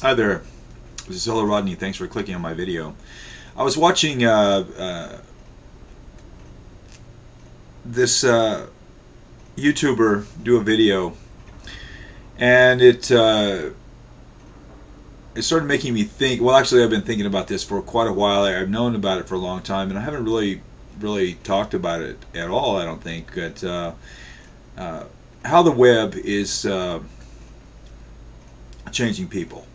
Hi there, this is hellorodney. Thanks for clicking on my video. I was watching this YouTuber do a video, and it started making me think. Well, actually, I've been thinking about this for quite a while. I've known about it for a long time, and I haven't really talked about it at all. I don't think. But how the web is changing people.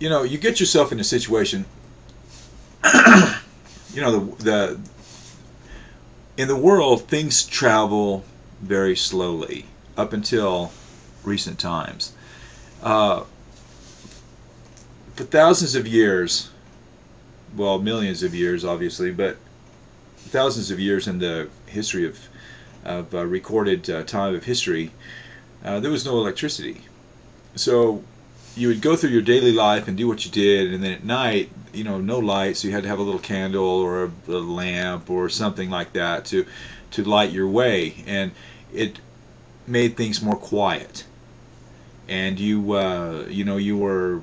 You know, you get yourself in a situation. You know, the in the world, things travel very slowly up until recent times. For thousands of years, well, millions of years, obviously, but thousands of years in the history of recorded time of history, there was no electricity. So you would go through your daily life and do what you did, and then at night, you know, no light, so you had to have a little candle or a lamp or something like that to light your way, and it made things more quiet. And you know, you were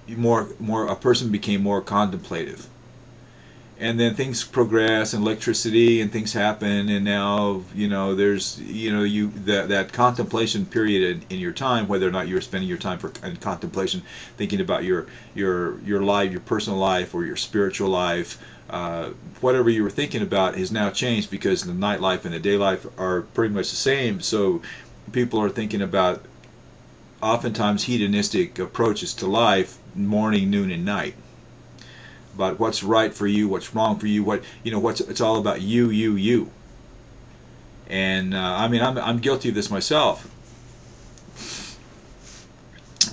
a person became more contemplative. And then things progress, and electricity and things happen, and now, you know, there's, you know, that contemplation period in your time, whether or not you're spending your time in contemplation, thinking about your life, your personal life, or your spiritual life, whatever you were thinking about has now changed, because the nightlife and the day life are pretty much the same. So people are thinking about oftentimes hedonistic approaches to life, morning, noon, and night. About what's right for you, what's wrong for you, it's all about you. And I mean, I'm guilty of this myself.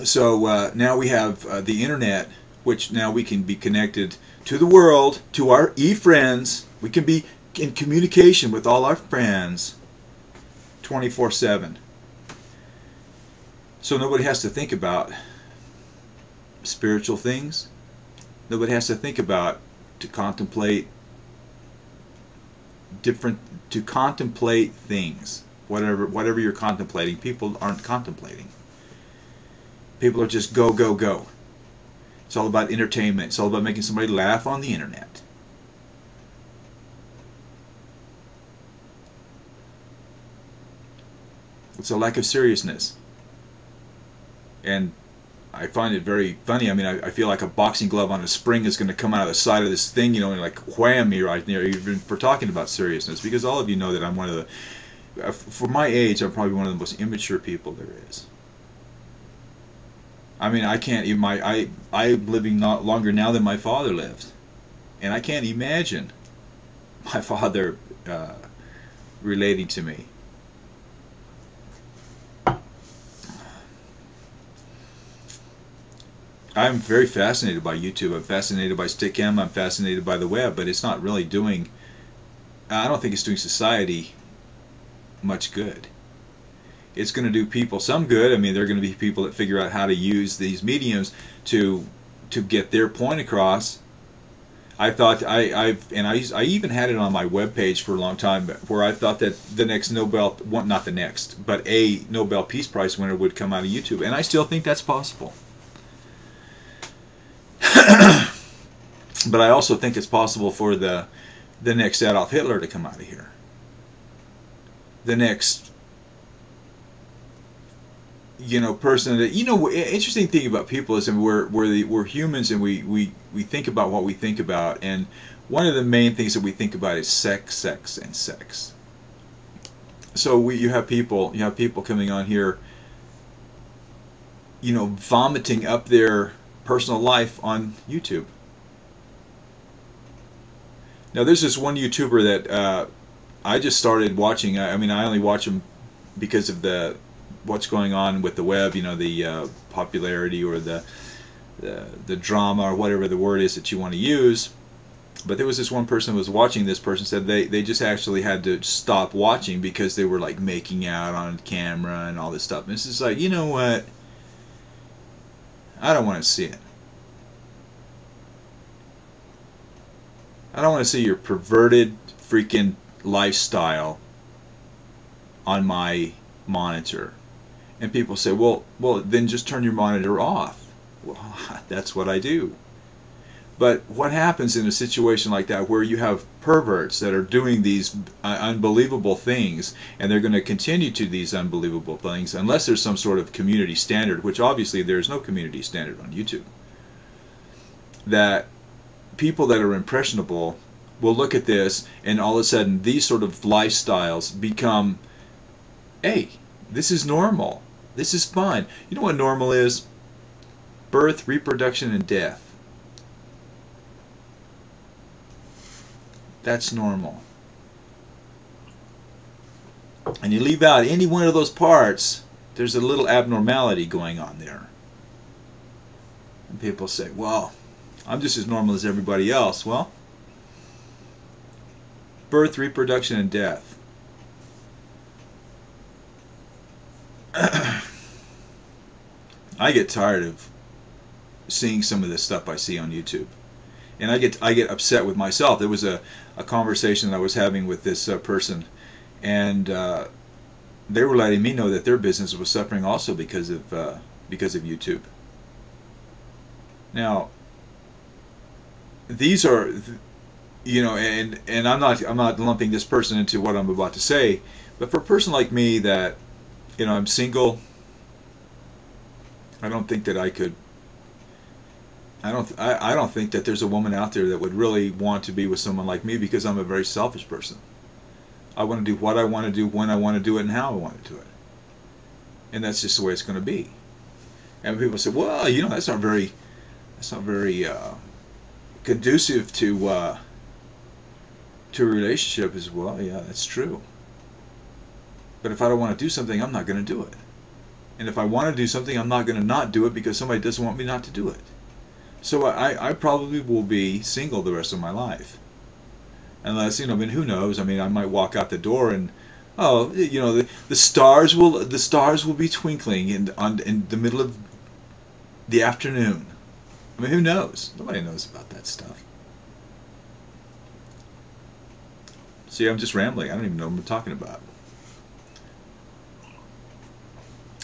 So now we have the internet, which now we can be connected to the world, to our friends. We can be in communication with all our friends 24/7. So nobody has to think about spiritual things. Nobody has to think about to contemplate things. Whatever you're contemplating, people aren't contemplating. People are just go, go, go. It's all about entertainment. It's all about making somebody laugh on the internet. It's a lack of seriousness. And I find it very funny. I mean, I feel like a boxing glove on a spring is going to come out of the side of this thing, you know, and like wham me right there, even for talking about seriousness. Because all of you know that I'm one of the, for my age, I'm probably one of the most immature people there is. I mean, I can't even, I'm living not longer now than my father lived. And I can't imagine my father relating to me. I'm very fascinated by YouTube. I'm fascinated by Stickam. I'm fascinated by the web, but it's not really doing, I don't think it's doing society much good. It's going to do people some good. I mean, there are going to be people that figure out how to use these mediums to get their point across. I thought I even had it on my webpage for a long time, where I thought that the next Nobel, well, not the next, but a Nobel Peace Prize winner would come out of YouTube, and I still think that's possible. But I also think it's possible for the next Adolf Hitler to come out of here. The next, you know, person that, you know, interesting thing about people is, and we're humans, and we think about what we think about, and one of the main things that we think about is sex, sex, and sex. So you have people coming on here, you know, vomiting up their personal life on YouTube. Now, there's this one YouTuber that I just started watching. I mean, I only watch him because of what's going on with the web, you know, the popularity or the drama, or whatever the word is that you want to use. But there was this one person who was watching. This person said they just actually had to stop watching because they were like making out on camera and all this stuff. And it's just like, you know what? I don't want to see it. I don't want to see your perverted freaking lifestyle on my monitor. And people say, well, then just turn your monitor off. Well, that's what I do. But what happens in a situation like that where you have perverts that are doing these unbelievable things, and they're going to continue to these unbelievable things unless there's some sort of community standard, which obviously there's no community standard on YouTube, that people that are impressionable will look at this, and all of a sudden these sort of lifestyles become, hey, this is normal. This is fine. You know what normal is? Birth, reproduction, and death. That's normal. And you leave out any one of those parts, there's a little abnormality going on there. And people say, well, I'm just as normal as everybody else. Well, birth, reproduction, and death. I get tired of seeing some of this stuff I see on YouTube. And I get upset with myself. There was a conversation that I was having with this person, and they were letting me know that their business was suffering also because of YouTube. Now, these are, you know, and I'm not lumping this person into what I'm about to say, but for a person like me that, you know, I'm single, I don't think that I could. I don't think that there's a woman out there that would really want to be with someone like me, because I'm a very selfish person. I want to do what I want to do, when I want to do it, and how I want to do it. And that's just the way it's going to be. And people say, well, you know, that's not very conducive to a relationship. As well, yeah, that's true. But if I don't want to do something, I'm not going to do it. And if I want to do something, I'm not going to not do it because somebody doesn't want me not to do it. So I probably will be single the rest of my life, unless, you know, I mean, who knows? I mean, I might walk out the door and, oh, you know, the stars will be twinkling in the middle of the afternoon. I mean, who knows? Nobody knows about that stuff. See, I'm just rambling. I don't even know what I'm talking about.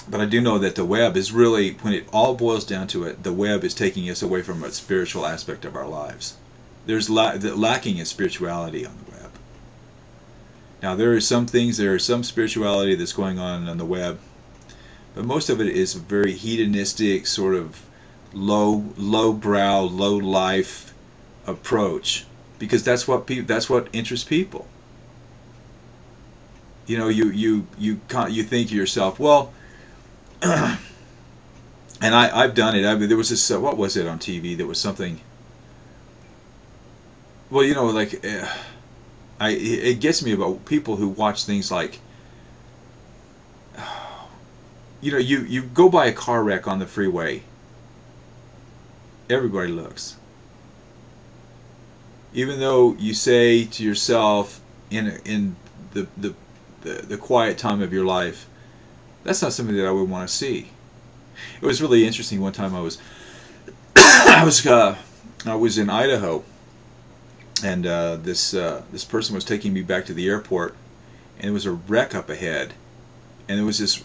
But I do know that the web is really, when it all boils down to it, the web is taking us away from a spiritual aspect of our lives. There's lacking in spirituality on the web. Now, there are some spirituality that's going on the web, but most of it is a very hedonistic, sort of low-brow, low-life approach, because that's what interests people. You know, you think to yourself, well. And I've done it. I mean, there was this, what was it on TV? There was something. Well, you know, like, it gets me about people who watch things like, you know, you go by a car wreck on the freeway. Everybody looks. Even though you say to yourself in the quiet time of your life, that's not something that I would want to see. It was really interesting. One time I was I was in Idaho, and this person was taking me back to the airport, and there was a wreck up ahead, and there was this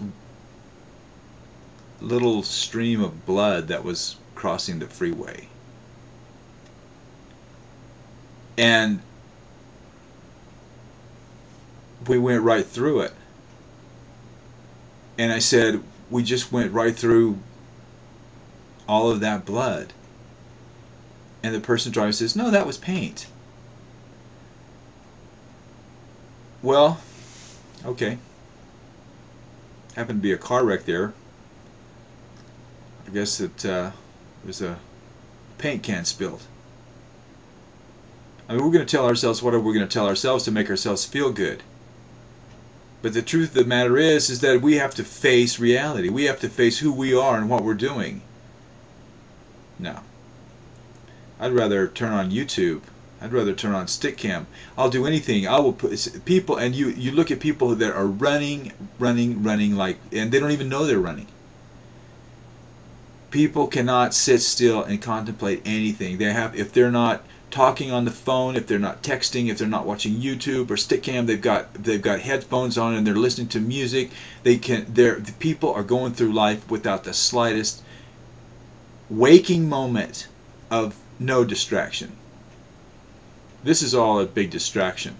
little stream of blood that was crossing the freeway, and we went right through it. And I said, we just went right through all of that blood. And the person driving says, no, that was paint. Well, okay. Happened to be a car wreck there. I guess it was a paint can spilled. I mean, we're going to tell ourselves whatever we're going to tell ourselves to make ourselves feel good. But the truth of the matter is that we have to face reality. We have to face who we are and what we're doing. No. I'd rather turn on YouTube. I'd rather turn on Stickcam. I'll do anything. I will put people, and you look at people that are running like, and they don't even know they're running. People cannot sit still and contemplate anything. They have, if they're not talking on the phone, if they're not texting, if they're not watching YouTube or Stickcam, they've got headphones on and they're listening to music. The people are going through life without the slightest waking moment of no distraction. This is all a big distraction.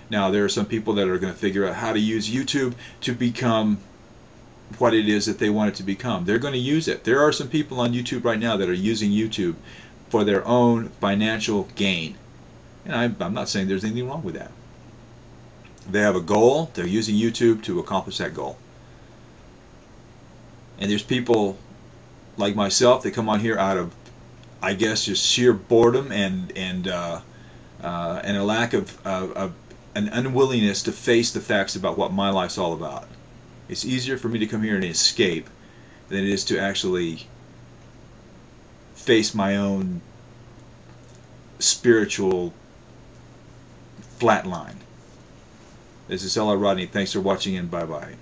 Now, there are some people that are going to figure out how to use YouTube to become what it is that they want it to become. They're going to use it. There are some people on YouTube right now that are using YouTube for their own financial gain. And I'm not saying there's anything wrong with that. They have a goal. They're using YouTube to accomplish that goal. And there's people like myself that come on here out of, I guess, just sheer boredom and a lack of an unwillingness to face the facts about what my life's all about. It's easier for me to come here and escape than it is to actually face my own spiritual flatline. This is hellorodney. Thanks for watching and bye-bye.